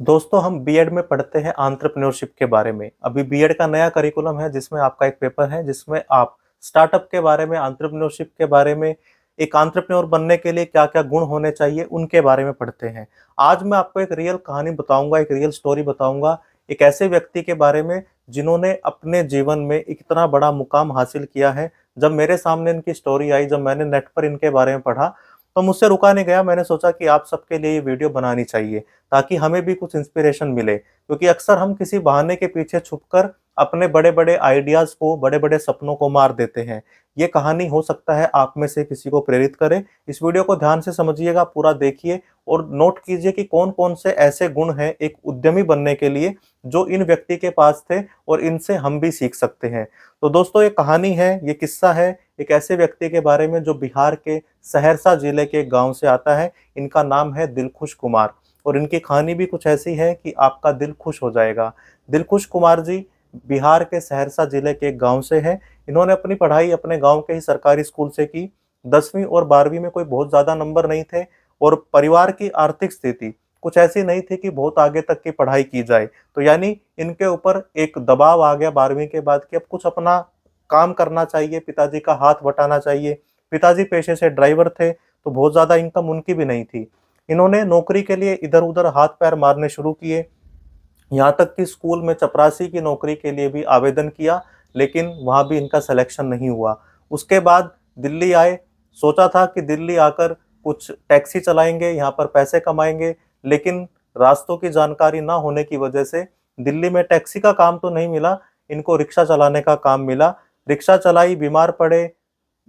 दोस्तों हम बीएड में पढ़ते हैं एंटरप्रेन्योरशिप के बारे में। अभी बीएड का नया करिकुलम है जिसमें आपका एक पेपर है जिसमें आप स्टार्टअप के बारे में, एंटरप्रेन्योरशिप के बारे में, एक एंटरप्रेन्योर बनने के लिए क्या-क्या गुण होने चाहिए उनके बारे में पढ़ते हैं। आज मैं आपको एक रियल कहानी बताऊँगा, एक रियल स्टोरी बताऊँगा, एक ऐसे व्यक्ति के बारे में जिन्होंने अपने जीवन में इतना बड़ा मुकाम हासिल किया है। जब मेरे सामने इनकी स्टोरी आई, जब मैंने नेट पर इनके बारे में पढ़ा, तो मुझसे रुका नहीं गया। मैंने सोचा कि आप सबके लिए ये वीडियो बनानी चाहिए ताकि हमें भी कुछ इंस्पिरेशन मिले, क्योंकि अक्सर हम किसी बहाने के पीछे छुपकर अपने बड़े-बड़े आइडियाज़ को, बड़े-बड़े सपनों को मार देते हैं। ये कहानी हो सकता है आप में से किसी को प्रेरित करे। इस वीडियो को ध्यान से समझिएगा, पूरा देखिए और नोट कीजिए कि कौन-कौन से ऐसे गुण हैं एक उद्यमी बनने के लिए जो इन व्यक्ति के पास थे और इनसे हम भी सीख सकते हैं। तो दोस्तों ये कहानी है, ये किस्सा है एक ऐसे व्यक्ति के बारे में जो बिहार के सहरसा जिले के एक गाँव से आता है। इनका नाम है दिलखुश कुमार और इनकी कहानी भी कुछ ऐसी है कि आपका दिल खुश हो जाएगा। दिलखुश कुमार जी बिहार के सहरसा जिले के एक गाँव से हैं। इन्होंने अपनी पढ़ाई अपने गाँव के ही सरकारी स्कूल से की। 10वीं और 12वीं में कोई बहुत ज़्यादा नंबर नहीं थे और परिवार की आर्थिक स्थिति कुछ ऐसी नहीं थी कि बहुत आगे तक की पढ़ाई की जाए। तो यानी इनके ऊपर एक दबाव आ गया 12वीं के बाद कि अब कुछ अपना काम करना चाहिए, पिताजी का हाथ बटाना चाहिए। पिताजी पेशे से ड्राइवर थे, तो बहुत ज़्यादा इनकम उनकी भी नहीं थी। इन्होंने नौकरी के लिए इधर-उधर हाथ-पैर मारने शुरू किए। यहाँ तक कि स्कूल में चपरासी की नौकरी के लिए भी आवेदन किया, लेकिन वहाँ भी इनका सिलेक्शन नहीं हुआ। उसके बाद दिल्ली आए, सोचा था कि दिल्ली आकर कुछ टैक्सी चलाएँगे, यहाँ पर पैसे कमाएँगे, लेकिन रास्तों की जानकारी ना होने की वजह से दिल्ली में टैक्सी का काम तो नहीं मिला, इनको रिक्शा चलाने का काम मिला। रिक्शा चलाई, बीमार पड़े,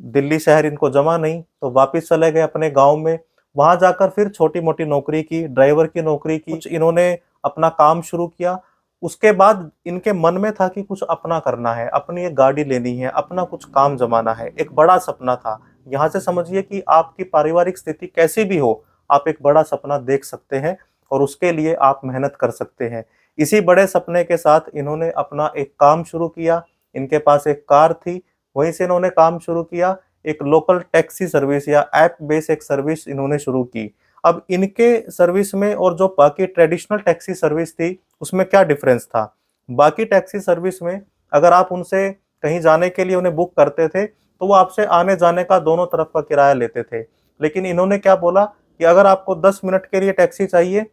दिल्ली शहर इनको जमा नहीं, तो वापिस चले गए अपने गाँव में। वहाँ जाकर फिर छोटी-मोटी नौकरी की, ड्राइवर की नौकरी की, कुछ इन्होंने अपना काम शुरू किया। उसके बाद इनके मन में था कि कुछ अपना करना है, अपनी एक गाड़ी लेनी है, अपना कुछ काम जमाना है, एक बड़ा सपना था। यहाँ से समझिए कि आपकी पारिवारिक स्थिति कैसी भी हो, आप एक बड़ा सपना देख सकते हैं और उसके लिए आप मेहनत कर सकते हैं। इसी बड़े सपने के साथ इन्होंने अपना एक काम शुरू किया। इनके पास एक कार थी, वहीं से इन्होंने काम शुरू किया। एक लोकल टैक्सी सर्विस या ऐप बेस एक सर्विस इन्होंने शुरू की। अब इनके सर्विस में और जो बाकी ट्रेडिशनल टैक्सी सर्विस थी, उसमें क्या डिफरेंस था? बाकी टैक्सी सर्विस में अगर आप उनसे कहीं जाने के लिए उन्हें बुक करते थे, तो वो आपसे आने-जाने का दोनों तरफ का किराया लेते थे। लेकिन इन्होंने क्या बोला कि अगर आपको 10 मिनट के लिए टैक्सी चाहिए,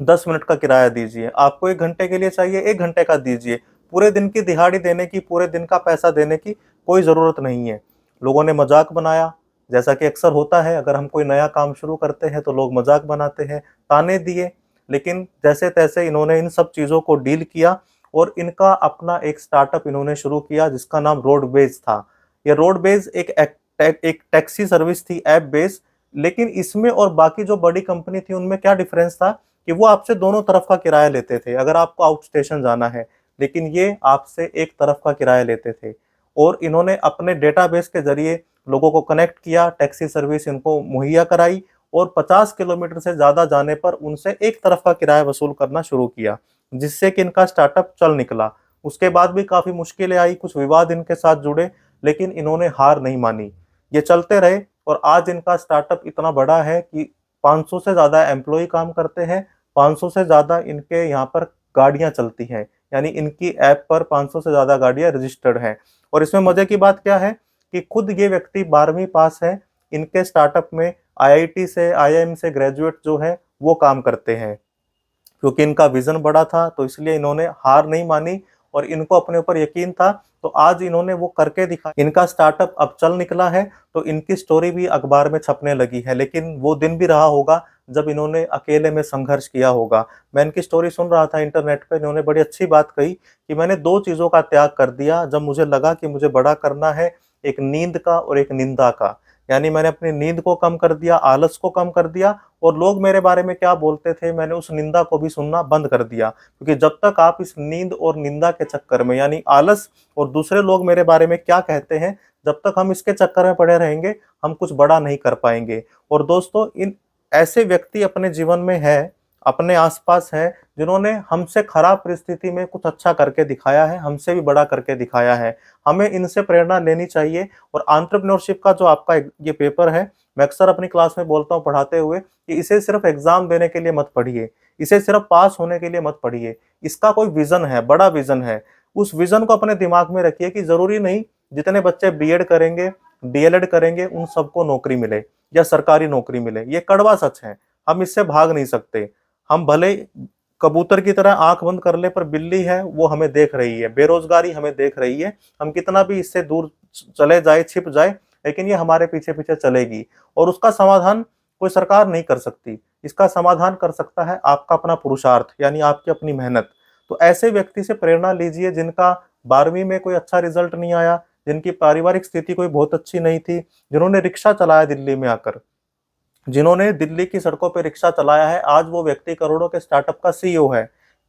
10 मिनट का किराया दीजिए। आपको 1 घंटे के लिए चाहिए, 1 घंटे का दीजिए। पूरे दिन की दिहाड़ी देने की, पूरे दिन का पैसा देने की कोई ज़रूरत नहीं है। लोगों ने मज़ाक बनाया, जैसा कि अक्सर होता है अगर हम कोई नया काम शुरू करते हैं तो लोग मज़ाक बनाते हैं, ताने दिए। लेकिन जैसे-तैसे इन्होंने इन सब चीज़ों को डील किया और इनका अपना एक स्टार्टअप इन्होंने शुरू किया जिसका नाम रोडवेज था। ये रोडवेज एक टैक्सी सर्विस थी ऐप बेस्ड, लेकिन इसमें और बाकी जो बड़ी कंपनी थी उनमें क्या डिफरेंस था कि वो आपसे दोनों तरफ का किराया लेते थे अगर आपको आउट स्टेशन जाना है, लेकिन ये आपसे एक तरफ का किराया लेते थे। और इन्होंने अपने डेटाबेस के ज़रिए लोगों को कनेक्ट किया, टैक्सी सर्विस इनको मुहैया कराई और 50 किलोमीटर से ज़्यादा जाने पर उनसे एक तरफ का किराया वसूल करना शुरू किया, जिससे कि इनका स्टार्टअप चल निकला। उसके बाद भी काफ़ी मुश्किलें आई, कुछ विवाद इनके साथ जुड़े, लेकिन इन्होंने हार नहीं मानी। ये चलते रहे और आज इनका स्टार्टअप इतना बड़ा है कि 500 से ज़्यादा एम्प्लॉयी काम करते हैं, 500 से ज़्यादा इनके यहाँ पर गाड़ियाँ चलती हैं, यानी इनकी ऐप पर 500 से ज़्यादा गाड़ियाँ रजिस्टर्ड हैं। और इसमें मज़े की बात क्या है कि खुद ये व्यक्ति 12वीं पास है, इनके स्टार्टअप में आईआईटी से, आईआईएम से ग्रेजुएट जो हैं, वो काम करते हैं। क्योंकि इनका विज़न बड़ा था, तो इसलिए इन्होंने हार नहीं मानी और इनको अपने ऊपर यकीन था, तो आज इन्होंने वो करके दिखा। इनका स्टार्टअप अब चल निकला है, तो इनकी स्टोरी भी अखबार में छपने लगी है, लेकिन वो दिन भी रहा होगा जब इन्होंने अकेले में संघर्ष किया होगा। मैं इनकी स्टोरी सुन रहा था इंटरनेट पे, इन्होंने बड़ी अच्छी बात कही कि मैंने 2 चीज़ों का त्याग कर दिया जब मुझे लगा कि मुझे बड़ा करना है, एक नींद का और एक निंदा का। यानी मैंने अपनी नींद को कम कर दिया, आलस को कम कर दिया और लोग मेरे बारे में क्या बोलते थे, मैंने उस निंदा को भी सुनना बंद कर दिया। क्योंकि जब तक आप इस नींद और निंदा के चक्कर में, यानी आलस और दूसरे लोग मेरे बारे में क्या कहते हैं, जब तक हम इसके चक्कर में पड़े रहेंगे, हम कुछ बड़ा नहीं कर पाएँगे। और दोस्तों इन ऐसे व्यक्ति अपने जीवन में हैं, अपने आस-पास हैं, जिन्होंने हमसे खराब परिस्थिति में कुछ अच्छा करके दिखाया है, हमसे भी बड़ा करके दिखाया है। हमें इनसे प्रेरणा लेनी चाहिए और एंटरप्रेन्योरशिप का जो आपका ये पेपर है, मैं अक्सर अपनी क्लास में बोलता हूँ पढ़ाते हुए कि इसे सिर्फ एग्जाम देने के लिए मत पढ़िए, इसे सिर्फ पास होने के लिए मत पढ़िए, इसका कोई विजन है, बड़ा विजन है। उस विजन को अपने दिमाग में रखिए कि जरूरी नहीं जितने बच्चे बीएड करेंगे, डीएलएड करेंगे, उन सबको नौकरी मिले या सरकारी नौकरी मिले। ये कड़वा सच है, हम इससे भाग नहीं सकते। हम भले कबूतर की तरह आंख बंद कर ले, पर बिल्ली है वो हमें देख रही है, बेरोजगारी हमें देख रही है। हम कितना भी इससे दूर चले जाए, छिप जाए, लेकिन ये हमारे पीछे पीछे चलेगी और उसका समाधान कोई सरकार नहीं कर सकती। इसका समाधान कर सकता है आपका अपना पुरुषार्थ, यानी आपकी अपनी मेहनत। तो ऐसे व्यक्ति से प्रेरणा लीजिए जिनका 12वीं में कोई अच्छा रिजल्ट नहीं आया, जिनकी पारिवारिक स्थिति कोई बहुत अच्छी नहीं थी, जिन्होंने रिक्शा चलाया दिल्ली में आकर, जिन्होंने दिल्ली की सड़कों पे रिक्शा चलाया है, आज वो व्यक्ति करोड़ों के स्टार्टअप का सीईओ है।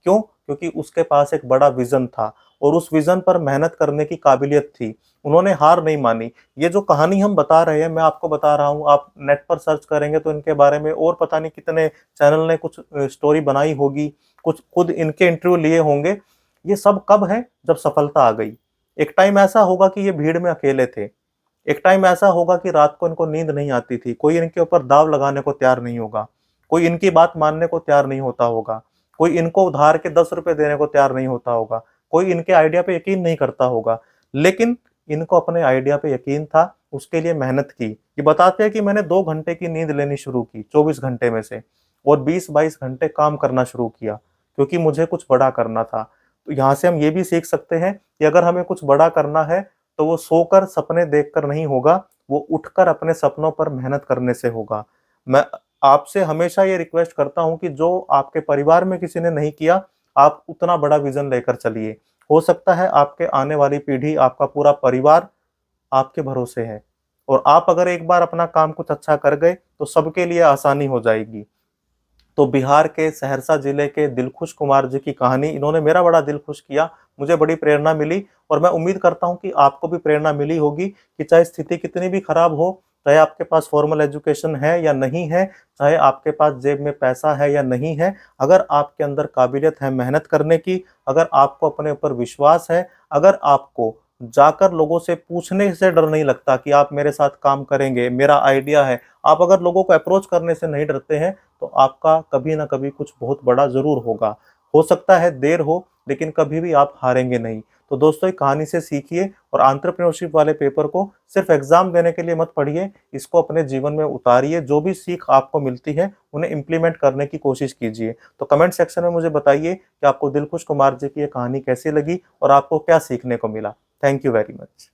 क्यों? क्योंकि उसके पास एक बड़ा विजन था और उस विजन पर मेहनत करने की काबिलियत थी। उन्होंने हार नहीं मानी। ये जो कहानी हम बता रहे हैं, मैं आपको बता रहा हूँ, आप नेट पर सर्च करेंगे तो इनके बारे में और पता नहीं कितने चैनल ने कुछ स्टोरी बनाई होगी, कुछ खुद इनके इंटरव्यू लिए होंगे। ये सब कब है? जब सफलता आ गई। एक टाइम ऐसा होगा कि ये भीड़ में अकेले थे। एक टाइम ऐसा होगा कि रात को इनको नींद नहीं आती थी, कोई इनके ऊपर दाव लगाने को तैयार नहीं होगा, कोई इनकी बात मानने को तैयार नहीं होता होगा, कोई इनको उधार के 10 रुपए देने को तैयार नहीं होता होगा, कोई इनके आइडिया पे यकीन नहीं करता होगा। लेकिन इनको अपने आइडिया पे यकीन था, उसके लिए मेहनत की। ये बताते हैं कि मैंने 2 घंटे की नींद लेनी शुरू की 24 घंटे में से, और 20-22 घंटे काम करना शुरू किया, क्योंकि मुझे कुछ बड़ा करना था। तो यहाँ से हम ये भी सीख सकते हैं कि अगर हमें कुछ बड़ा करना है तो वो सोकर सपने देखकर नहीं होगा, वो उठकर अपने सपनों पर मेहनत करने से होगा। मैं आपसे हमेशा ये रिक्वेस्ट करता हूँ कि जो आपके परिवार में किसी ने नहीं किया, आप उतना बड़ा विजन लेकर चलिए। हो सकता है आपके आने वाली पीढ़ी, आपका पूरा परिवार आपके भरोसे है, और आप अगर एक बार अपना काम कुछ अच्छा कर गए तो सबके लिए आसानी हो जाएगी। तो बिहार के सहरसा जिले के दिलखुश कुमार जी की कहानी, इन्होंने मेरा बड़ा दिल खुश किया, मुझे बड़ी प्रेरणा मिली, और मैं उम्मीद करता हूं कि आपको भी प्रेरणा मिली होगी कि चाहे स्थिति कितनी भी खराब हो, चाहे आपके पास फॉर्मल एजुकेशन है या नहीं है, चाहे आपके पास जेब में पैसा है या नहीं है, अगर आपके अंदर काबिलियत है मेहनत करने की, अगर आपको अपने ऊपर विश्वास है, अगर आपको जाकर लोगों से पूछने से डर नहीं लगता कि आप मेरे साथ काम करेंगे, मेरा आइडिया है, आप अगर लोगों को अप्रोच करने से नहीं डरते हैं, तो आपका कभी ना कभी कुछ बहुत बड़ा जरूर होगा। हो सकता है देर हो, लेकिन कभी भी आप हारेंगे नहीं। तो दोस्तों, एक कहानी से सीखिए और एंटरप्रेन्योरशिप वाले पेपर को सिर्फ एग्जाम देने के लिए मत पढ़िए, इसको अपने जीवन में उतारिए। जो भी सीख आपको मिलती है उन्हें इम्प्लीमेंट करने की कोशिश कीजिए। तो कमेंट सेक्शन में मुझे बताइए कि आपको दिलखुश कुमार जी की ये कहानी कैसी लगी और आपको क्या सीखने को मिला। Thank you very much.